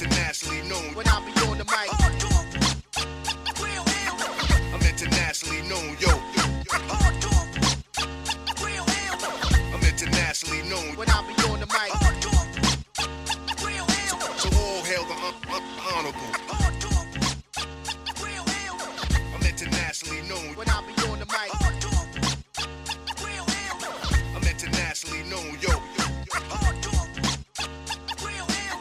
internationally known. When I be on the mic, real ill. I'm internationally known, yo. Hard talk, real ill. I'm internationally known. When I be on the mic, real ill. So all hail the honorable. Hard talk, real ill. I'm internationally known. When I be on the mic, real ill. I'm internationally known, yo. Hard talk, real ill.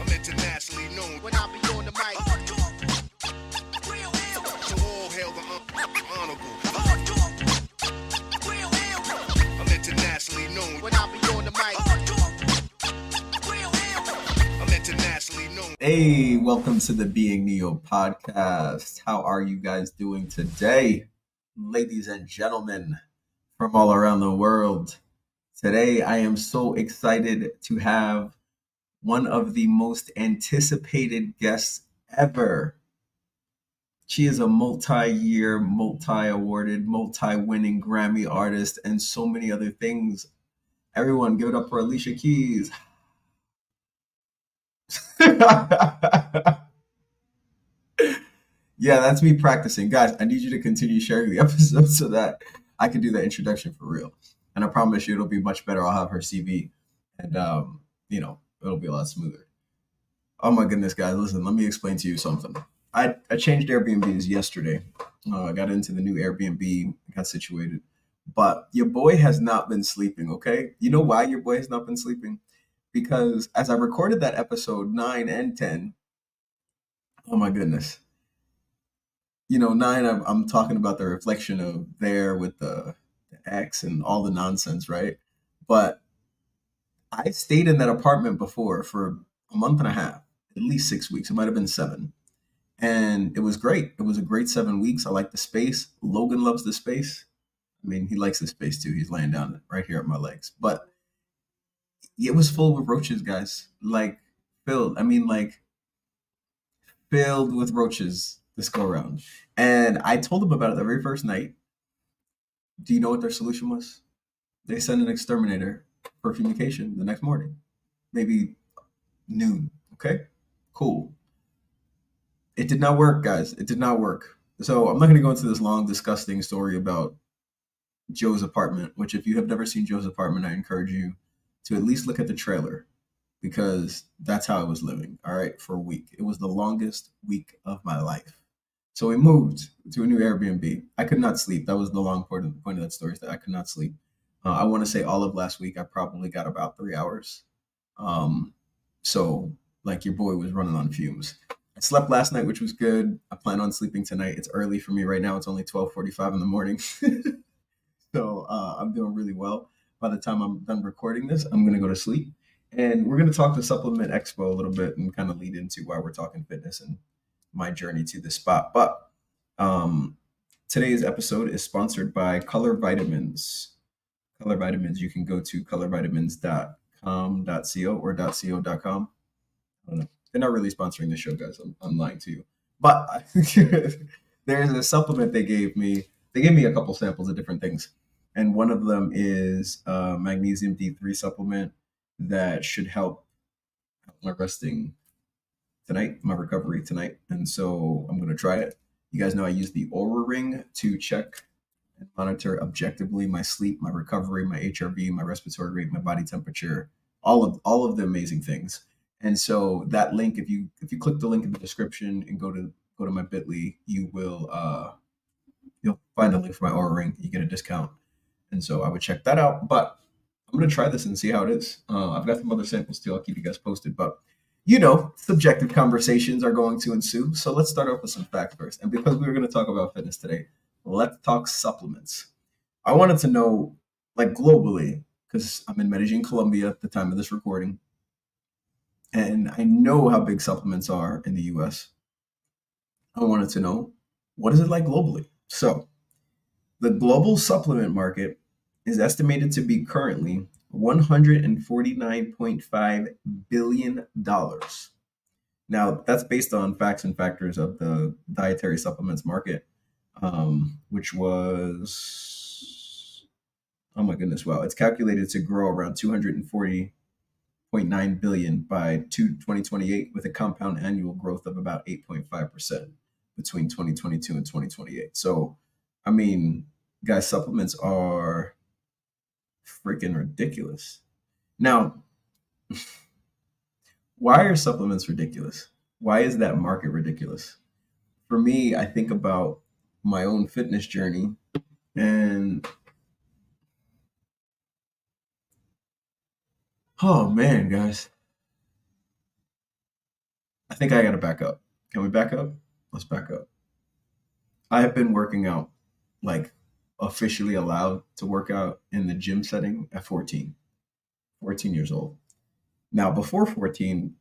I'm internationally known. When I be on the mic, real ill. So all hail the honorable. Hard talk, real ill. I'm internationally known. When I be on the mic, real ill. I'm internationally known. Hey, welcome to the Being Neo podcast. How are you guys doing today, ladies and gentlemen from all around the world? Today, I am so excited to have one of the most anticipated guests ever. She is a multi-year, multi-awarded, multi-winning Grammy artist and so many other things. Everyone, give it up for Alicia Keys. Yeah, that's me practicing. Guys, I need you to continue sharing the episode so that I can do the introduction for real. And I promise you it'll be much better. I'll have her CV and, it'll be a lot smoother. Oh my goodness, guys. Listen, let me explain to you something. I changed Airbnbs yesterday. I got into the new Airbnb, got situated. But your boy has not been sleeping, okay? You know why your boy has not been sleeping? Because as I recorded that episode 9 and 10, oh my goodness. 9, I'm talking about the reflection of there with the ex and all the nonsense, right? But I stayed in that apartment before for a month and a half, at least 6 weeks. It might have been 7. And it was great. It was a great 7 weeks. I like the space. Logan loves the space. I mean, he likes the space too. He's laying down right here at my legs. But it was full with roaches, guys. Filled with roaches this go around. And I told them about it the very first night. Do you know what their solution was? They sent an exterminator for fumigation the next morning. Maybe noon. Okay? Cool. It did not work, guys. It did not work. So I'm not going to go into this long, disgusting story about Joe's apartment, which if you have never seen Joe's apartment, I encourage you to at least look at the trailer because that's how I was living, all right, for a week. It was the longest week of my life. So we moved to a new Airbnb. I could not sleep. That was the long point of that story, is that I could not sleep. I want to say all of last week, I probably got about 3 hours. So your boy was running on fumes. I slept last night, which was good. I plan on sleeping tonight. It's early for me right now. It's only 12:45 in the morning. So I'm doing really well. By the time I'm done recording this, I'm going to go to sleep. And we're going to talk to Supplement Expo a little bit and kind of lead into why we're talking fitness and my journey to this spot. But today's episode is sponsored by Color Vitamins. Color Vitamins, you can go to colorvitamins.com.co or .co.com. I don't know. They're not really sponsoring the show, guys. I'm lying to you. But there's a supplement they gave me. They gave me a couple samples of different things. And one of them is magnesium D3 supplement that should help my resting tonight, my recovery tonight. And so I'm going to try it. You guys know I use the Oura Ring to check and monitor objectively my sleep, my recovery, my HRV, my respiratory rate, my body temperature, all of the amazing things. And so that link, if you click the link in the description and go to my bit.ly, you will you'll find a link for my Oura Ring. You get a discount. And so I would check that out. But I'm going to try this and see how it is. I've got some other samples too. I'll keep you guys posted. But, subjective conversations are going to ensue. So let's start off with some facts first. And because we were going to talk about fitness today, let's talk supplements. I wanted to know, globally, because I'm in Medellin, Colombia at the time of this recording. And I know how big supplements are in the US. I wanted to know, what is it like globally? So the global supplement market is estimated to be currently $149.5 billion. Now, that's based on facts and factors of the dietary supplements market, which was, oh my goodness, wow. It's calculated to grow around 240 $1.9 billion by 2028, with a compound annual growth of about 8.5% between 2022 and 2028. So, I mean, guys, supplements are freaking ridiculous. Now, why are supplements ridiculous? Why is that market ridiculous? For me, I think about my own fitness journey, and oh man, guys, I think I gotta back up. Can we back up? Let's back up. I have been working out, like officially allowed to work out in the gym setting at 14 years old. Now, before 14,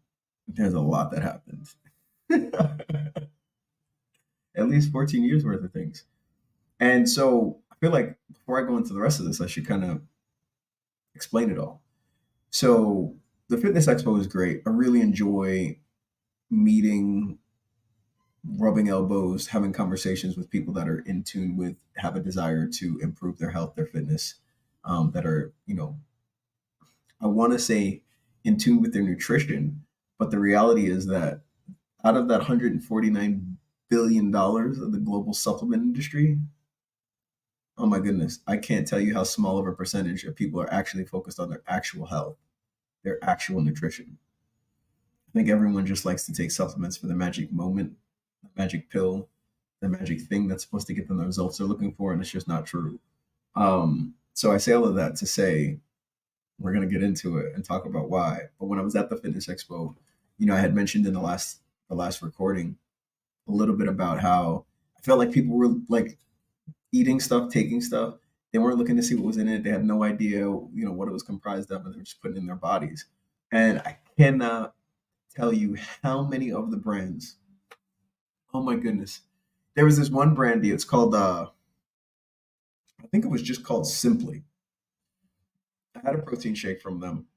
there's a lot that happened. At least 14 years worth of things. And so I feel like before I go into the rest of this, I should kind of explain it all. So the Fitness Expo is great. I really enjoy meeting, rubbing elbows, having conversations with people that are in tune with, have a desire to improve their health, their fitness, that are, I want to say in tune with their nutrition. But the reality is that out of that $149 billion of the global supplement industry, oh my goodness, I can't tell you how small of a percentage of people are actually focused on their actual health, their actual nutrition. I think everyone just likes to take supplements for the magic moment, the magic pill, the magic thing that's supposed to get them the results they're looking for, and it's just not true. So I say all of that to say we're going to get into it and talk about why. But when I was at the Fitness Expo, I had mentioned in the last recording a little bit about how I felt like people were like eating stuff, taking stuff. They weren't looking to see what was in it. They had no idea, what it was comprised of, and they were just putting it in their bodies. And I cannot tell you how many of the brands. Oh my goodness. There was this one brandy. It's called, I think it was just called Simply. I had a protein shake from them,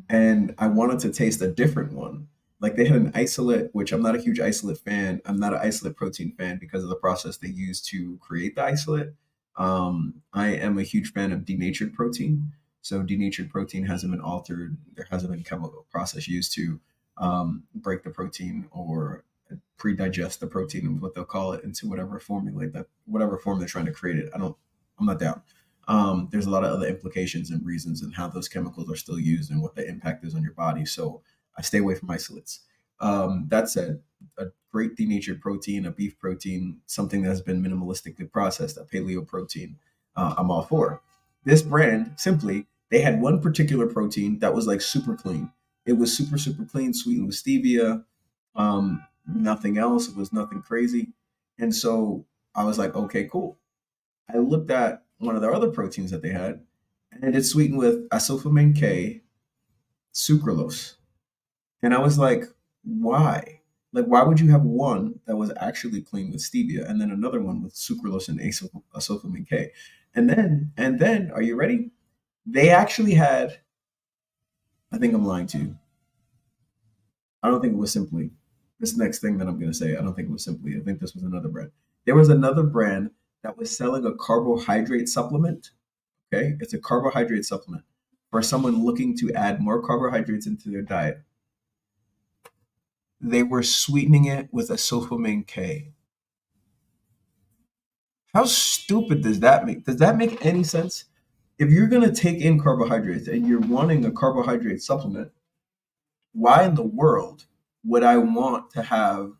and I wanted to taste a different one. Like they had an isolate, which I'm not a huge isolate fan. I'm not an isolate protein fan because of the process they use to create the isolate. I am a huge fan of denatured protein. So denatured protein hasn't been altered. There hasn't been chemical process used to break the protein or pre-digest the protein, what they'll call it, into whatever formulate that, whatever form they're trying to create it. I'm not down. There's a lot of other implications and reasons and how those chemicals are still used and what the impact is on your body. So I stay away from isolates. That said, a great denatured protein, a beef protein, something that has been minimalistically processed, a paleo protein, I'm all for. This brand, Simply, they had one particular protein that was like super clean. It was super, super clean, sweetened with stevia, nothing else. It was nothing crazy. And so I was like, okay, cool. I looked at one of their other proteins that they had, and it's sweetened with acylfulvene K, sucralose. And I was like, why? Like, why would you have one that was actually clean with stevia and then another one with sucralose and acylfulvene K? And then, are you ready? They actually had, I think I'm lying to you. I don't think it was Simply. This next thing that I'm going to say, I don't think it was Simply. I think this was another brand. There was another brand that was selling a carbohydrate supplement. Okay. It's a carbohydrate supplement for someone looking to add more carbohydrates into their diet. They were sweetening it with acylfulvene K. How stupid does that make? Does that make any sense? If you're going to take in carbohydrates and you're wanting a carbohydrate supplement, why in the world would I want to have an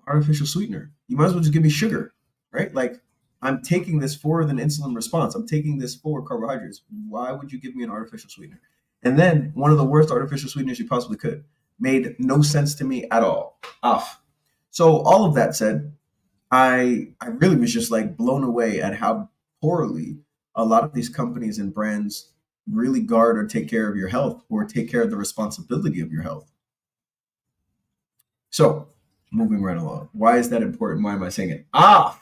artificial sweetener? You might as well just give me sugar, right? Like, I'm taking this for an insulin response. I'm taking this for carbohydrates. Why would you give me an artificial sweetener? And then one of the worst artificial sweeteners you possibly could. Made no sense to me at all. Off. So all of that said, I really was just like blown away at how poorly a lot of these companies and brands really guard or take care of your health or take care of the responsibility of your health. So moving right along. Why is that important? Why am I saying it? I'm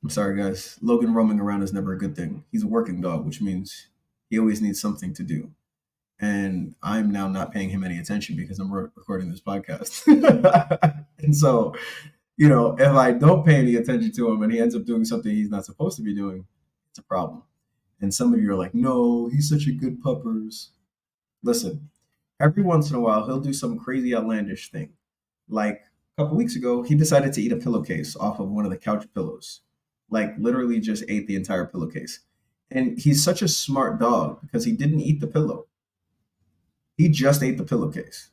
sorry, guys. Logan roaming around is never a good thing. He's a working dog, which means he always needs something to do. And I'm now not paying him any attention because I'm recording this podcast. And so, if I don't pay any attention to him and he ends up doing something he's not supposed to be doing, it's a problem. And some of you are like, no, he's such a good puppers. Listen, every once in a while, he'll do some crazy outlandish thing. Like a couple weeks ago, he decided to eat a pillowcase off of one of the couch pillows. Like literally just ate the entire pillowcase. And he's such a smart dog because he didn't eat the pillow. He just ate the pillowcase.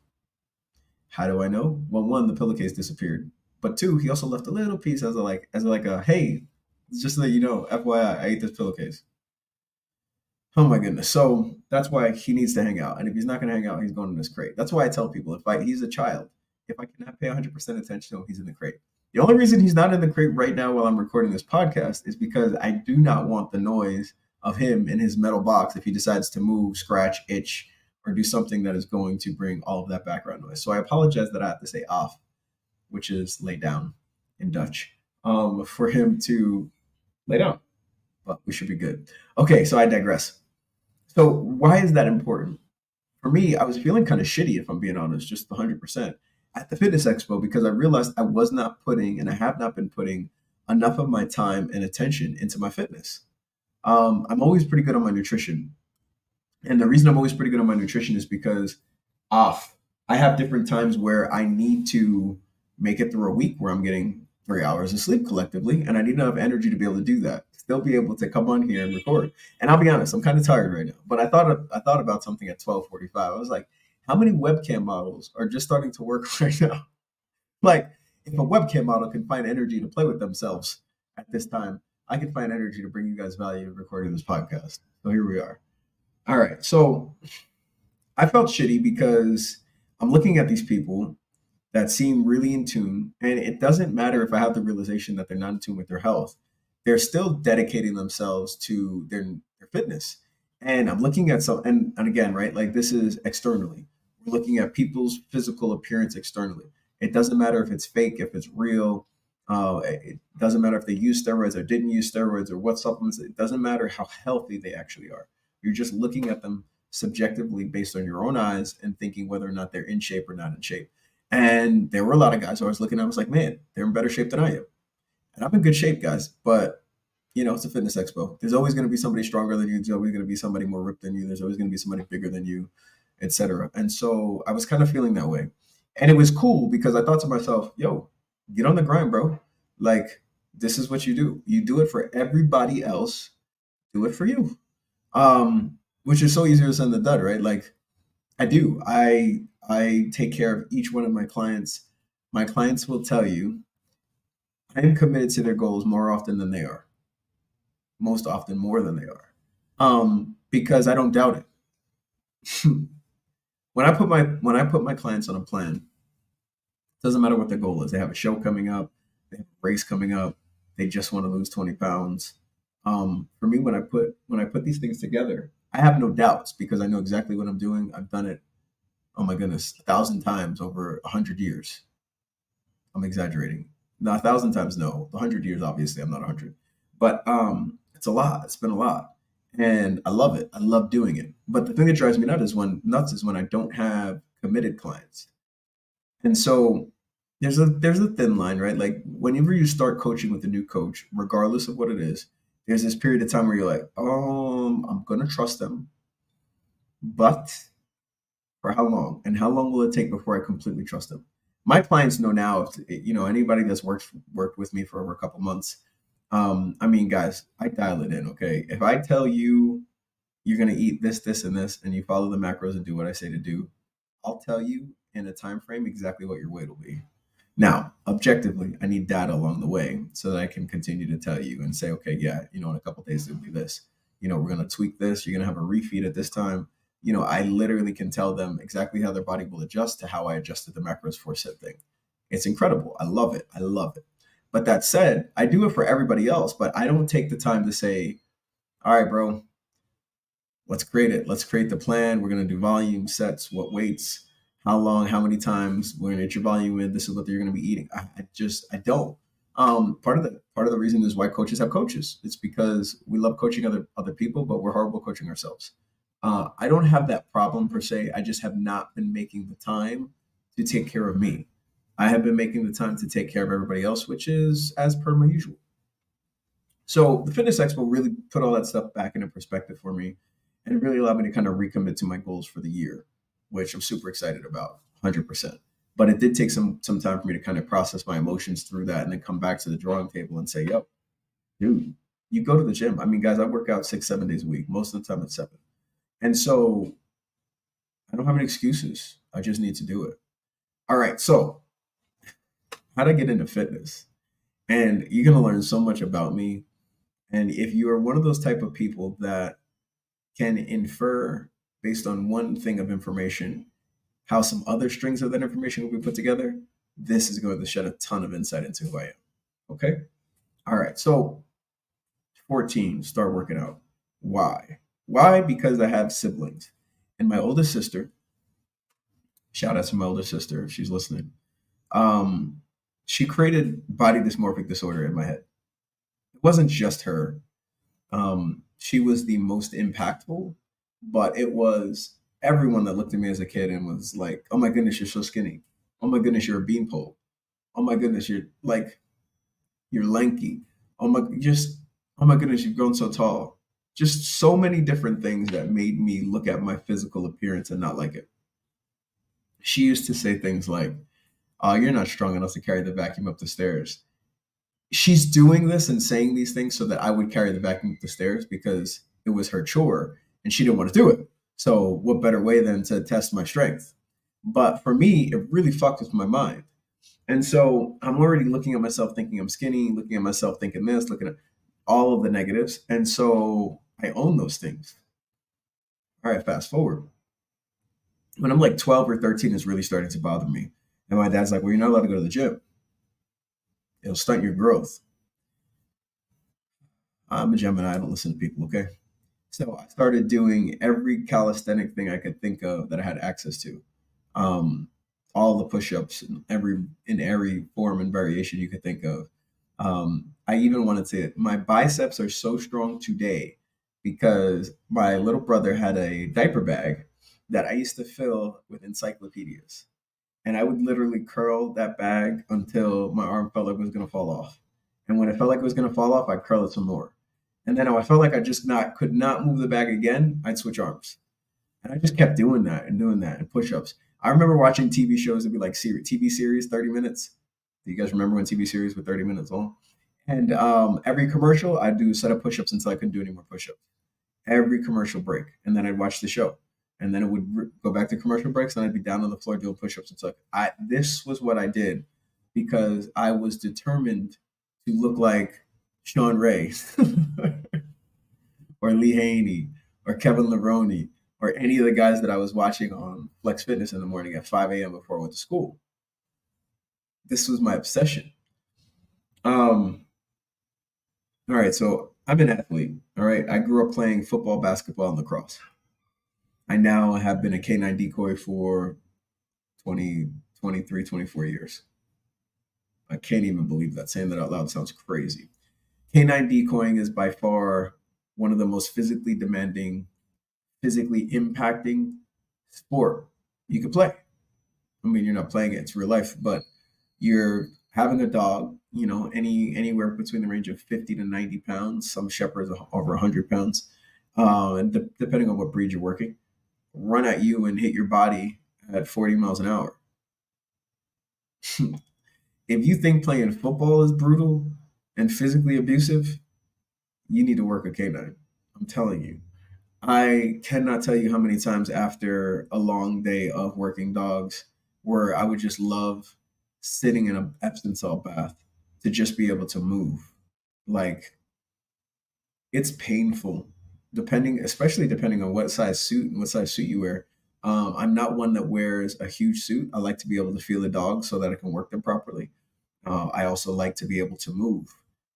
How do I know? Well, one, the pillowcase disappeared. But two, he also left a little piece as a hey, just so that you know, FYI, I ate this pillowcase. Oh my goodness. So that's why he needs to hang out. And if he's not going to hang out, he's going in this crate. That's why I tell people he's a child, if I cannot pay 100% attention to him, he's in the crate. The only reason he's not in the crate right now while I'm recording this podcast is because I do not want the noise of him in his metal box if he decides to move, scratch, itch, or do something that is going to bring all of that background noise. So I apologize that I have to say off, which is lay down in Dutch, for him to lay down. But we should be good. Okay, so I digress. So why is that important? For me, I was feeling kind of shitty, if I'm being honest, just 100% at the fitness expo because I realized I was not putting, and I have not been putting enough of my time and attention into my fitness. I'm always pretty good on my nutrition. And the reason I'm always pretty good on my nutrition is because I have different times where I need to make it through a week where I'm getting 3 hours of sleep collectively, and I need enough energy to be able to do that. Still be able to come on here and record. And I'll be honest, I'm kind of tired right now. But I thought about something at 12:45. I was like, how many webcam models are just starting to work right now? Like, if a webcam model can find energy to play with themselves at this time, I can find energy to bring you guys value in recording this podcast. So here we are. All right. So I felt shitty because I'm looking at these people that seem really in tune. And it doesn't matter if I have the realization that they're not in tune with their health. They're still dedicating themselves to their fitness. And I'm looking at and again, right, like this is externally. We're looking at people's physical appearance externally. It doesn't matter if it's fake, if it's real. It doesn't matter if they use steroids or didn't use steroids or what supplements. It doesn't matter how healthy they actually are. You're just looking at them subjectively based on your own eyes and thinking whether or not they're in shape or not in shape. And there were a lot of guys who I was looking at, I was like, man, they're in better shape than I am. And I'm in good shape, guys. But, it's a fitness expo. There's always going to be somebody stronger than you. There's always going to be somebody more ripped than you. There's always going to be somebody bigger than you, etc. And so I was kind of feeling that way. And it was cool because I thought to myself, yo, get on the grind, bro. Like, this is what you do. You do it for everybody else. Do it for you. Which is so easier said than done, right? Like, I do. I take care of each one of my clients. My clients will tell you I am committed to their goals more often than they are. Most often more than they are. Because I don't doubt it. When I put my clients on a plan, it doesn't matter what their goal is. They have a show coming up, they have a race coming up, they just want to lose 20 pounds. For me, when I put these things together, I have no doubts because I know exactly what I'm doing. I've done it, oh my goodness, 1,000 times over 100 years. I'm exaggerating. No, 1,000 times no. 100 years, obviously, I'm not 100. But it's a lot. It's been a lot. And I love it. I love doing it. But the thing that drives me nuts is when I don't have committed clients. And so there's a thin line, right? Like whenever you start coaching with a new coach, regardless of what it is, there's this period of time where you're like, I'm gonna trust them. But for how long? And how long will it take before I completely trust them? My clients know now, anybody that's worked with me for over a couple months. Guys, I dial it in, okay? If I tell you you're going to eat this, this, and this, and you follow the macros and do what I say to do, I'll tell you in a time frame exactly what your weight will be. Now, objectively, I need data along the way so that I can continue to tell you and say, okay, yeah, in a couple of days it'll be this. We're going to tweak this. You're going to have a refeed at this time. I literally can tell them exactly how their body will adjust to how I adjusted the macros for said thing. It's incredible. I love it. I love it. But that said, I do it for everybody else, but I don't take the time to say, all right, bro, let's create it. Let's create the plan. We're going to do volume sets, what weights, how long, how many times. We're going to get your volume in. This is what you're going to be eating. I don't. Part of the reason is why coaches have coaches. It's because we love coaching other people, but we're horrible coaching ourselves. I don't have that problem per se. I just have not been making the time to take care of me. I have been making the time to take care of everybody else, which is as per my usual. So the fitness expo really put all that stuff back into perspective for me, and it really allowed me to kind of recommit to my goals for the year, which I'm super excited about, 100%. But it did take some time for me to kind of process my emotions through that, and then come back to the drawing table and say, "Yo, dude, you go to the gym." I mean, guys, I work out 6, 7 days a week. Most of the time, it's 7, and so I don't have any excuses. I just need to do it. All right, so how to get into fitness, and you're gonna learn so much about me. And if you are one of those type of people that can infer based on one thing of information how some other strings of that information will be put together, this is going to shed a ton of insight into who I am. Okay? All right. So 14, start working out. Why? Why? Because I have siblings. And my oldest sister, shout out to my older sister if she's listening. Um, she created body dysmorphic disorder in my head. It wasn't just her. She was the most impactful, but it was everyone that looked at me as a kid and was like, "Oh my goodness, you're so skinny. Oh my goodness, you're a beanpole. Oh my goodness, you're lanky. Oh my just oh my goodness, you've grown so tall." Just so many different things that made me look at my physical appearance and not like it. She used to say things like, "Oh, you're not strong enough to carry the vacuum up the stairs." She's doing this and saying these things so that I would carry the vacuum up the stairs because it was her chore and she didn't want to do it. So what better way than to test my strength? But for me, it really fucked with my mind. And so I'm already looking at myself thinking I'm skinny, looking at myself thinking this, looking at all of the negatives. And so I own those things. All right, fast forward. When I'm like 12 or 13, it's really starting to bother me. And my dad's like, "Well, you're not allowed to go to the gym. It'll stunt your growth." I'm a Gemini. I don't listen to people, okay? So I started doing every calisthenic thing I could think of that I had access to. Um, all the push-ups in every form and variation you could think of. I even wanted to. My biceps are so strong today because my little brother had a diaper bag that I used to fill with encyclopedias, and I would literally curl that bag until my arm felt like it was gonna fall off. And when it felt like it was gonna fall off, I'd curl it some more. And then when I felt like I just not could not move the bag again, I'd switch arms. And I just kept doing that and push-ups. I remember watching TV shows that be like TV series, 30 minutes. Do you guys remember when TV series were 30 minutes long? And every commercial, I'd do a set of push-ups until I couldn't do any more push-ups. Every commercial break. And then I'd watch the show. And then it would go back to commercial breaks, and I'd be down on the floor doing push-ups. And so this was what I did because I was determined to look like Sean Ray or Lee Haney or Kevin Levrone or any of the guys that I was watching on Flex Fitness in the morning at 5 a.m. before I went to school. This was my obsession. Um, all right, so I'm an athlete. All right, I grew up playing football, basketball, and lacrosse. I now have been a K9 decoy for 20, 23, 24 years. I can't even believe that. Saying that out loud sounds crazy. K9 decoying is by far one of the most physically demanding, physically impacting sport you could play. I mean, you're not playing it; it's real life, but you're having a dog. Anywhere between the range of 50 to 90 pounds. Some shepherds are over 100 pounds, and depending on what breed you're working, run at you and hit your body at 40 miles an hour. If you think playing football is brutal and physically abusive, you need to work a K9. I'm telling you. I cannot tell you how many times after a long day of working dogs where I would just love sitting in an Epsom salt bath to just be able to move. Like, it's painful, especially depending on what size suit and what size suit you wear. I'm not one that wears a huge suit. I like to be able to feel a dog so that I can work them properly. I also like to be able to move.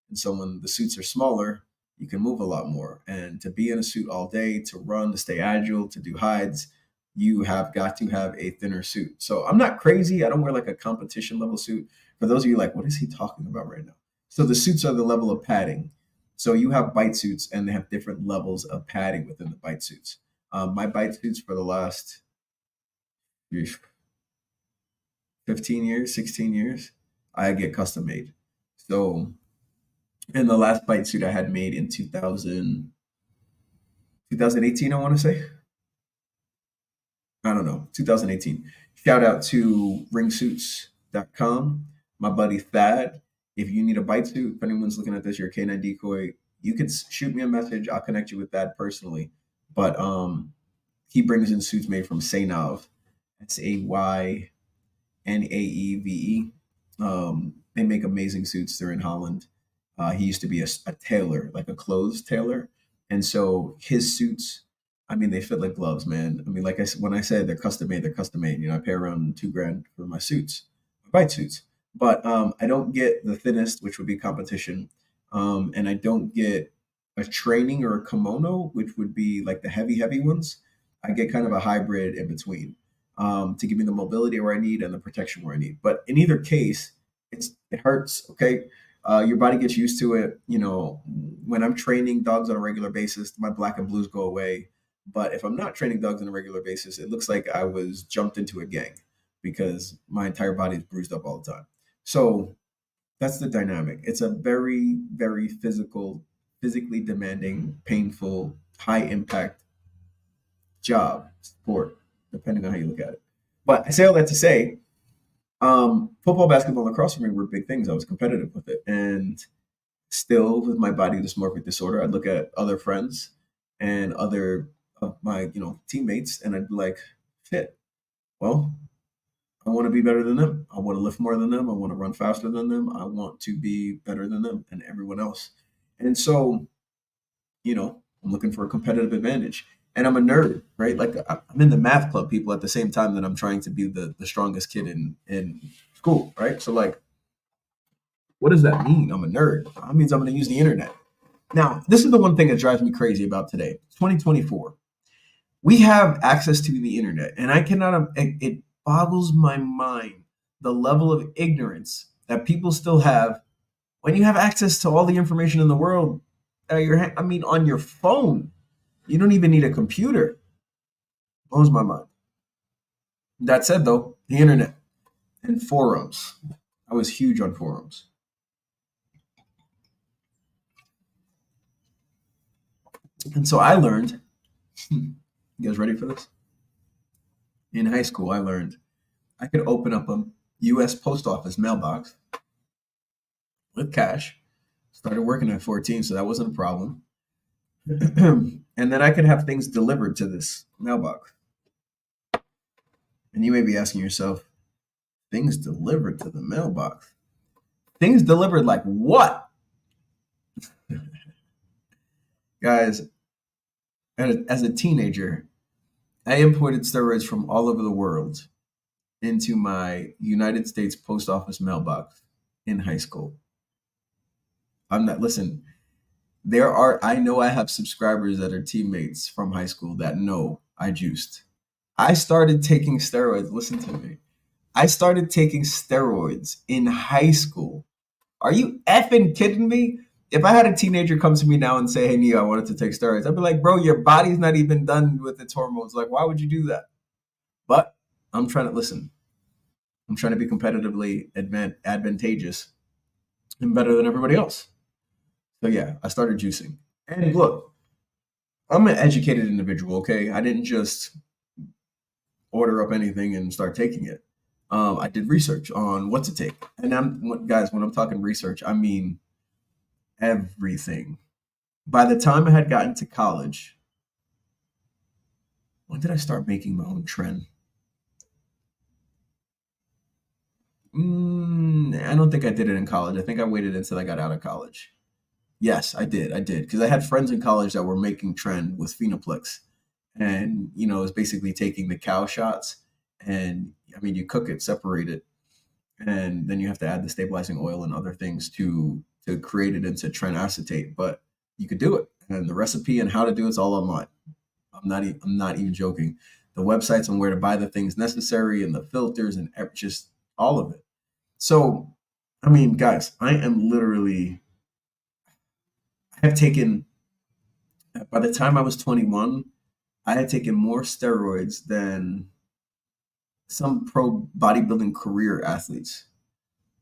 And so when the suits are smaller, you can move a lot more. And to be in a suit all day, to run, to stay agile, to do hides, you have got to have a thinner suit. So I'm not crazy. I don't wear like a competition level suit. For those of you like, what is he talking about right now? So the suits are the level of padding. So you have bite suits and they have different levels of padding within the bite suits. My bite suits for the last 15 years, 16 years, I get custom made. So And the last bite suit I had made in 2018, I want to say. I don't know, 2018. Shout out to ringsuits.com. My buddy Thad. If you need a bite suit, if anyone's looking at this, you're a K9 decoy, you could shoot me a message. I'll connect you with Thad personally. But he brings in suits made from Saynav, Saynaeve. They make amazing suits. They're in Holland. He used to be a tailor, like a clothes tailor, and so his suits, I mean, they fit like gloves, man. I mean, like when I said they're custom made, they're custom made. You know, I pay around 2 grand for my suits, my bite suits, but I don't get the thinnest, which would be competition, and I don't get a training or a kimono, which would be like the heavy ones. I get kind of a hybrid in between to give me the mobility where I need and the protection where I need. But in either case, it hurts. Okay, your body gets used to it. You know, when I'm training dogs on a regular basis, my black and blues go away. But if I'm not training dogs on a regular basis, it looks like I was jumped into a gang because my entire body is bruised up all the time. So that's the dynamic. It's a very, very physically demanding, painful, high impact job, sport, depending on how you look at it. But I say all that to say, football, basketball, and lacrosse for me were big things. I was competitive with it, and still with my body dysmorphic disorder, I'd look at other friends and other of my teammates, and I'd be like, shit. Well, I want to be better than them. I want to lift more than them. I want to run faster than them. I want to be better than them and everyone else. And so, I'm looking for a competitive advantage. And I'm a nerd, right? Like I'm in the math club, people, at the same time that I'm trying to be the strongest kid in school, right? So like, what does that mean? I'm a nerd. That means I'm going to use the internet. Now, this is the one thing that drives me crazy about today. 2024. We have access to the internet, and I cannot, it boggles my mind the level of ignorance that people still have when you have access to all the information in the world. On your phone. You don't even need a computer. Blows my mind. That said, though, the internet and forums. I was huge on forums. And so I learned, you guys ready for this? In high school, I learned I could open up a U.S. post office mailbox with cash. Started working at 14, so that wasn't a problem. And then I could have things delivered to this mailbox. And you may be asking yourself, things delivered to the mailbox? Things delivered like what? Guys, as a teenager, I imported steroids from all over the world into my United States post office mailbox in high school. Listen, I know I have subscribers that are teammates from high school that know I juiced. I started taking steroids. Listen to me. I started taking steroids in high school. Are you effing kidding me? If I had a teenager come to me now and say, hey, Neo, I wanted to take steroids, I'd be like, bro, your body's not even done with its hormones. Like, why would you do that? But I'm trying to listen. I'm trying to be competitively advantageous and better than everybody else. So yeah, I started juicing. And look, I'm an educated individual, okay? I didn't just order up anything and start taking it. I did research on what to take. And guys, when I'm talking research, I mean everything. By the time I had gotten to college, when did I start making my own trend? I don't think I did it in college. I think I waited until I got out of college. Yes, I did. Because I had friends in college that were making trend with Phenoplex. And, it's basically taking the cow shots and, you cook it, separate it, and then you have to add the stabilizing oil and other things to create it into tren acetate. But you could do it. And the recipe and how to do it's all online. I'm not even joking. The websites on where to buy the things necessary and the filters and just all of it. So, guys, I am literally, I have taken, by the time I was 21, I had taken more steroids than some pro bodybuilding career athletes.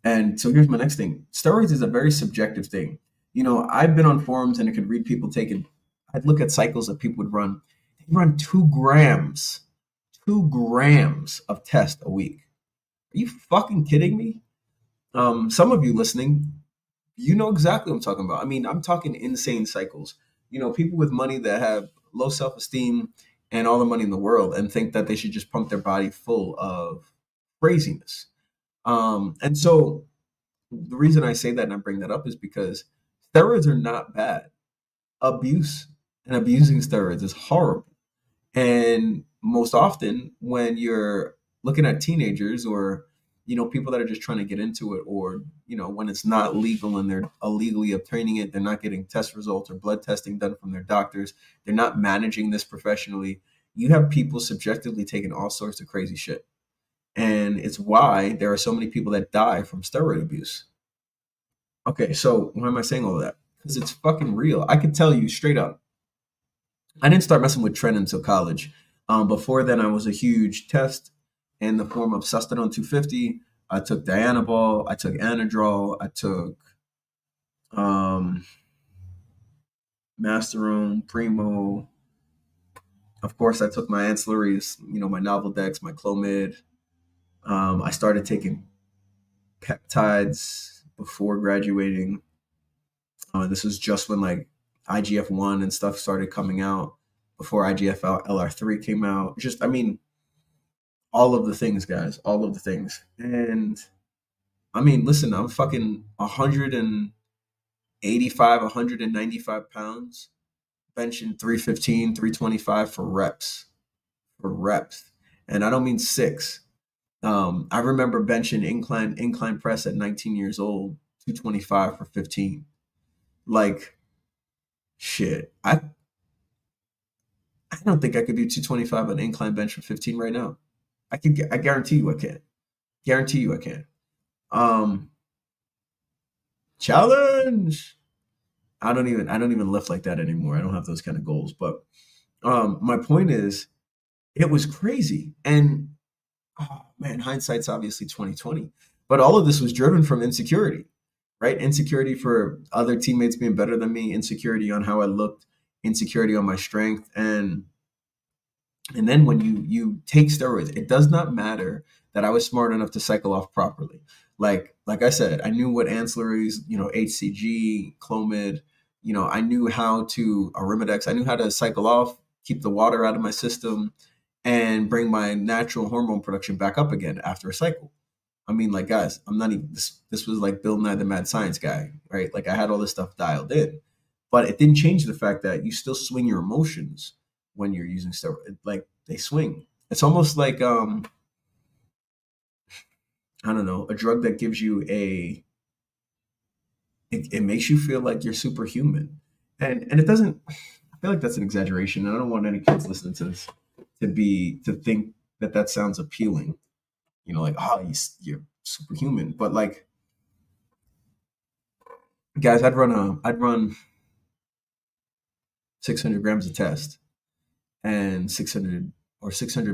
And so here's my next thing. Steroids is a very subjective thing. I've been on forums and I could read people taking. I'd look at cycles that people would run. They run 2 grams, 2 grams of test a week. Are you fucking kidding me? Some of you listening, you know exactly what I'm talking about. I mean, I'm talking insane cycles. People with money that have low self esteem and all the money in the world and think that they should just pump their body full of craziness. And so the reason I say that and I bring that up is because steroids are not bad. Abuse and abusing steroids is horrible. And most often, when you're looking at teenagers or people that are just trying to get into it, or when it's not legal and they're illegally obtaining it, they're not getting test results or blood testing done from their doctors, they're not managing this professionally. You have people subjectively taking all sorts of crazy shit, and it's why there are so many people that die from steroid abuse. Okay, so why am I saying all of that? Because it's fucking real. I could tell you straight up. I didn't start messing with tren until college. Before then, I was a huge test in the form of Sustanon 250. I took Dianabol. I took Anadrol. I took um, Masterone, Primo. Of course, I took my ancillaries, my Novaldex, my Clomid. I started taking peptides before graduating. This was just when like IGF-1 and stuff started coming out, before IGF-LR3 came out. Just, I mean, all of the things, guys, all of the things. And I mean, listen, I'm fucking 185, 195 pounds, benching 315, 325 for reps, And I don't mean six. I remember benching incline press at 19 years old, 225 for 15. Like, shit. I don't think I could do 225 on incline bench for 15 right now. I guarantee you I can. Guarantee you I can. Um, Challenge. I don't even lift like that anymore. I don't have those kind of goals. But my point is, it was crazy. And oh man, hindsight's obviously 2020. But all of this was driven from insecurity, right? Insecurity for other teammates being better than me, insecurity on how I looked, insecurity on my strength, and then when you take steroids, it does not matter that I was smart enough to cycle off properly. Like I said, I knew what ancillaries, HCG, Clomid, I knew how to Arimidex, I knew how to cycle off, keep the water out of my system, and bring my natural hormone production back up again after a cycle. I mean, like, guys, I'm not even this was like Bill Nye the Mad Science Guy, right? Like, I had all this stuff dialed in. But it didn't change the fact that you still swing your emotions when you're using steroids. Like, they swing. It's almost like I don't know, a drug that gives you it makes you feel like you're superhuman. And it doesn't, I feel like that's an exaggeration. And I don't want any kids listening to this to think that that sounds appealing. Like, oh, you're superhuman. But like, guys, I'd run 600 grams of test and 600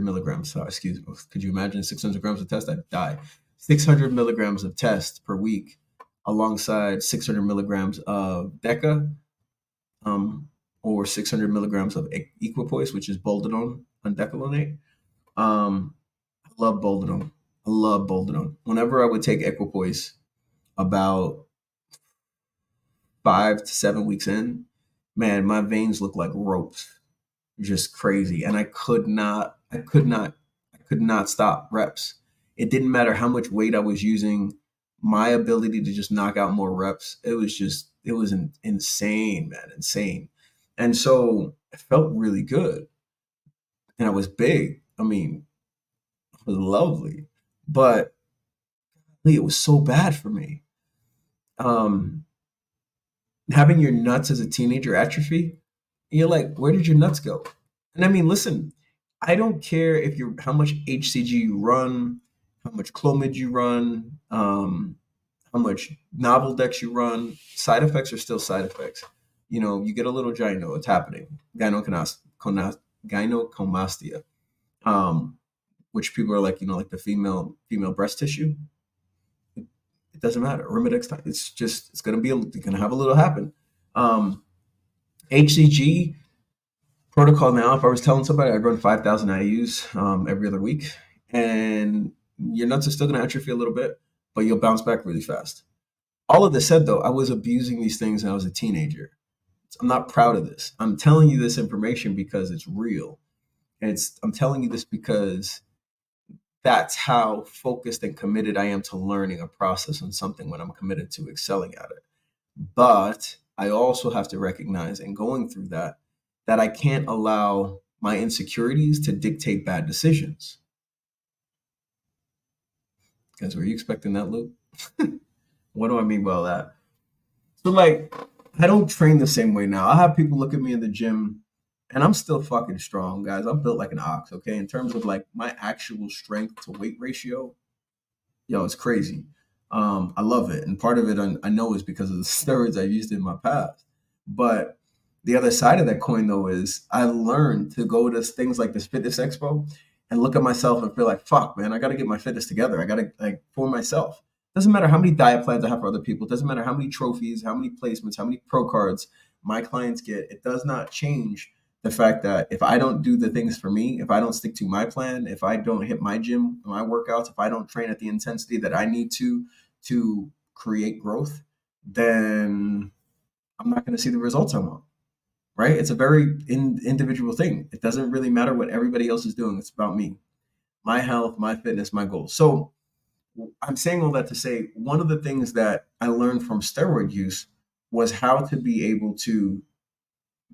milligrams. So, excuse me. Could you imagine 600 grams of test? I'd die. 600 milligrams of test per week, alongside 600 milligrams of Deca, or 600 milligrams of Equipoise, which is Boldenone undecalonate. I love Boldenone. I love Boldenone. Whenever I would take Equipoise, about 5 to 7 weeks in, man, my veins look like ropes, just crazy. And I could not stop reps. It didn't matter how much weight I was using. My ability to just knock out more reps, it was insane, man, insane. And so it felt really good. And I was big. I mean, it was lovely, but it was so bad for me. Um, Having your nuts as a teenager atrophy, you're like, where did your nuts go? And I mean, listen, I don't care if you're how much HCG you run, how much Clomid you run, how much novel decks you run. Side effects are still side effects. You get a little gyno, it's happening. Gynecomastia, um, which people are like, like the female breast tissue. It doesn't matter. Arimidex time. It's gonna be you're gonna have a little happen. Um, HCG protocol now. If I was telling somebody I'd run 5,000 IUs every other week, and your nuts are still gonna atrophy a little bit, but you'll bounce back really fast. All of this said, though, I was abusing these things when I was a teenager. I'm not proud of this. I'm telling you this information because it's real. And I'm telling you this because that's how focused and committed I am to learning a process on something when I'm committed to excelling at it. But I also have to recognize in going through that I can't allow my insecurities to dictate bad decisions. Guys, were you expecting that, Luke? What do I mean by that? So, like, I don't train the same way now. I have people look at me in the gym, and I'm still fucking strong, guys. I'm built like an ox, okay? In terms of like my actual strength to weight ratio, yo, it's crazy. I love it, and part of it I know is because of the steroids I used in my past. But the other side of that coin, though, is I learned to go to things like this fitness expo and look at myself and feel like, fuck, man, I got to get my fitness together. I got to like for myself. Doesn't matter how many diet plans I have for other people. It doesn't matter how many trophies, how many placements, how many pro cards my clients get. It does not change the fact that if I don't do the things for me, if I don't stick to my plan, if I don't hit my gym, my workouts, if I don't train at the intensity that I need to create growth, then I'm not going to see the results I want. Right? It's a very individual thing. It doesn't really matter what everybody else is doing. It's about me, my health, my fitness, my goals. So I'm saying all that to say one of the things that I learned from steroid use was how to be able to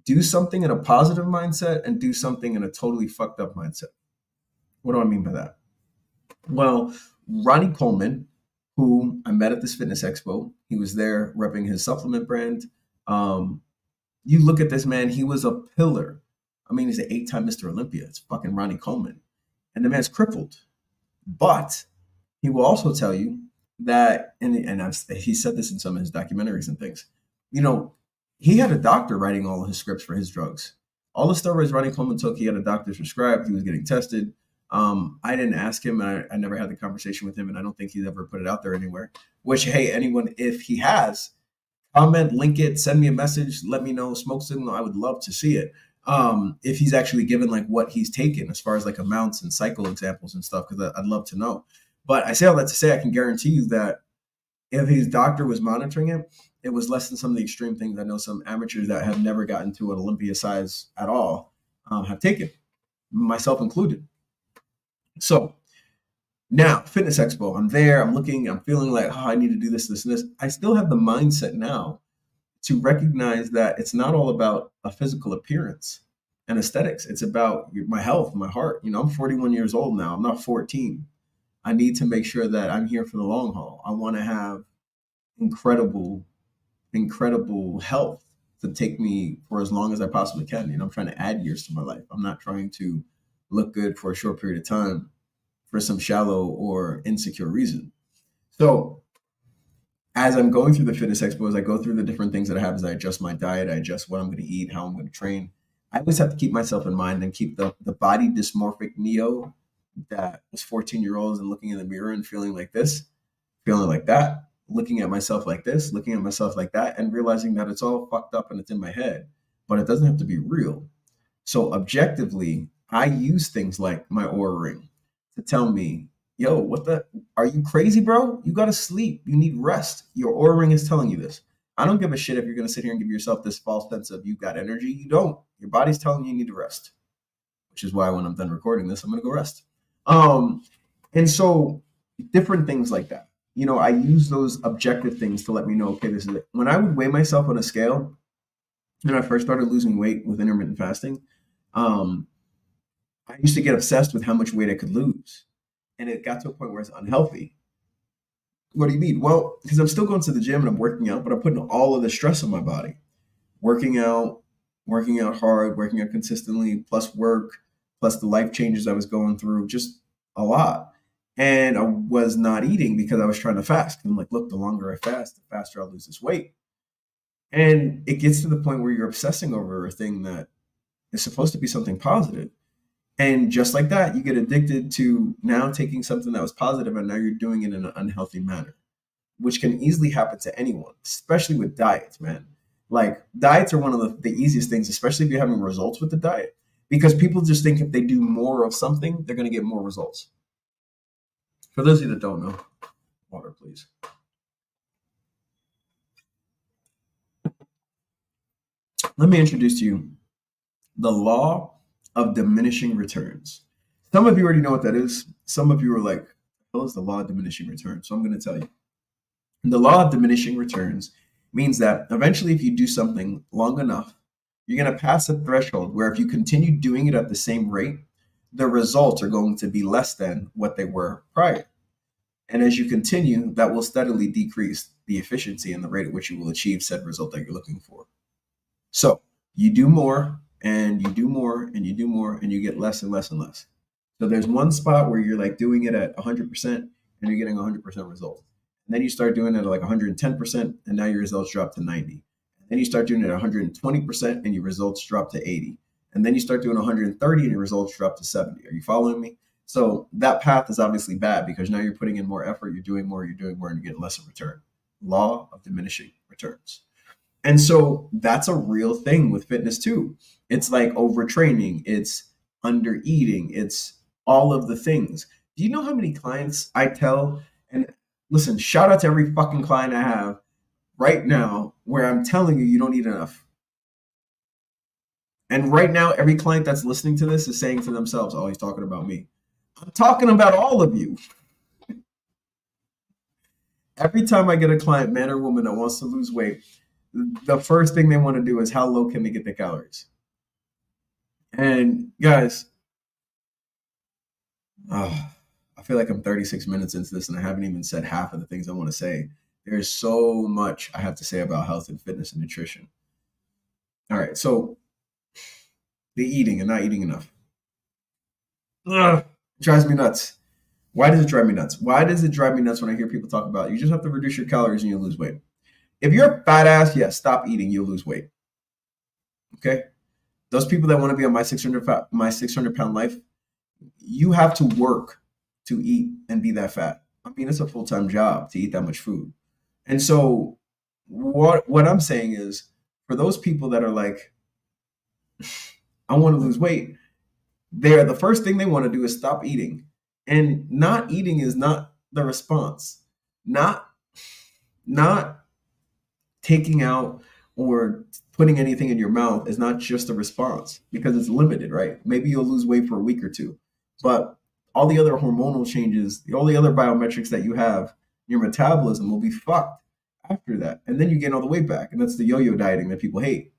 do something in a positive mindset and do something in a totally fucked up mindset. What do I mean by that? Well, Ronnie Coleman, who I met at this fitness expo, he was there repping his supplement brand. You look at this man, he was a pillar. I mean, he's an 8-time Mr. Olympia. It's fucking Ronnie Coleman. And the man's crippled. But he will also tell you that, he said this in some of his documentaries and things, he had a doctor writing all of his scripts for his drugs. All the steroids Ronnie Coleman took, he had a doctor prescribed. He was getting tested. I didn't ask him. I never had the conversation with him, and I don't think he's ever put it out there anywhere. Which, hey, anyone, if he has, comment, link it, send me a message, let me know, smoke signal. I would love to see it. If he's actually given like what he's taken as far as like amounts and cycle examples and stuff, because I'd love to know. But I say all that to say I can guarantee you that if his doctor was monitoring him, it was less than some of the extreme things I know some amateurs that have never gotten to an Olympia size at all have taken, myself included. So now, Fitness Expo, I'm there, I'm looking, I'm feeling like, I need to do this, this, and this. I still have the mindset now to recognize that it's not all about a physical appearance and aesthetics. It's about my health, my heart. I'm 41 years old now. I'm not 14. I need to make sure that I'm here for the long haul. I want to have incredible health to take me for as long as I possibly can. I'm trying to add years to my life. I'm not trying to look good for a short period of time for some shallow or insecure reason. So as I'm going through the fitness expo, as I go through the different things that I have, as I adjust my diet, I adjust what I'm going to eat, how I'm going to train, I always have to keep myself in mind and keep the body dysmorphic Neo that was 14-year-olds and looking in the mirror and feeling like this, feeling like that, looking at myself like this, looking at myself like that, and realizing that it's all fucked up and it's in my head, but it doesn't have to be real. So objectively, I use things like my Oura ring to tell me, yo, are you crazy, bro? You got to sleep. You need rest. Your Oura ring is telling you this. I don't give a shit if you're going to sit here and give yourself this false sense of you've got energy. You don't. Your body's telling you need to rest, which is why when I'm done recording this, I'm going to go rest. And so different things like that. I use those objective things to let me know, okay, this is it. When I would weigh myself on a scale, when I first started losing weight with intermittent fasting, I used to get obsessed with how much weight I could lose. And it got to a point where it's unhealthy. What do you mean? Well, because I'm still going to the gym and I'm working out, but I'm putting all of the stress on my body. Working out hard, working out consistently, plus work, plus the life changes I was going through, just a lot. And I was not eating because I was trying to fast. And I'm like, look, the longer I fast, the faster I'll lose this weight. And it gets to the point where you're obsessing over a thing that is supposed to be something positive. And just like that, you get addicted to now taking something that was positive and now you're doing it in an unhealthy manner. which can easily happen to anyone, especially with diets, man. Like diets are one of the easiest things, especially if you're having results with the diet, because people just think if they do more of something, they're going to get more results. For those of you that don't know, water, please. Let me introduce to you the law of diminishing returns. Some of you already know what that is. Some of you are like, what is the law of diminishing returns? So I'm going to tell you. The law of diminishing returns means that eventually, if you do something long enough, you're going to pass a threshold where if you continue doing it at the same rate, the results are going to be less than what they were prior. And as you continue, that will steadily decrease the efficiency and the rate at which you will achieve said result that you're looking for. So you do more and you do more and you do more and you get less and less and less. So there's one spot where you're like doing it at 100% and you're getting 100% results. And then you start doing it at like 110% and now your results drop to 90. And then you start doing it at 120% and your results drop to 80. And then you start doing 130 and your results drop to 70. Are you following me? So that path is obviously bad because now you're putting in more effort, you're doing more, and you get less in return. Law of diminishing returns. And so that's a real thing with fitness too. It's like overtraining, it's under eating, it's all of the things. Do you know how many clients I tell? And listen, shout out to every fucking client I have right now where I'm telling you, you don't eat enough. And right now, every client that's listening to this is saying to themselves, oh, he's talking about me. I'm talking about all of you. Every time I get a client, man or woman, that wants to lose weight, the first thing they want to do is how low can they get their calories? And guys, I feel like I'm 36 minutes into this and I haven't even said half of the things I want to say. There's so much I have to say about health and fitness and nutrition. All right, so the eating and not eating enough. It drives me nuts. Why does it drive me nuts? Why does it drive me nuts when I hear people talk about you just have to reduce your calories and you'll lose weight? If you're a fat ass, yeah, stop eating, you'll lose weight. Okay? Those people that want to be on my 600-pound life, you have to work to eat and be that fat. I mean, it's a full-time job to eat that much food. And so what I'm saying is, for those people that are like, I want to lose weight, the first thing they want to do is stop eating. And not eating is not the response. Not taking out or putting anything in your mouth is not just a response because it's limited, right? Maybe you'll lose weight for a week or two, but all the other hormonal changes, all the other biometrics that you have, your metabolism will be fucked after that. And then you gain all the weight back. And that's the yo-yo dieting that people hate.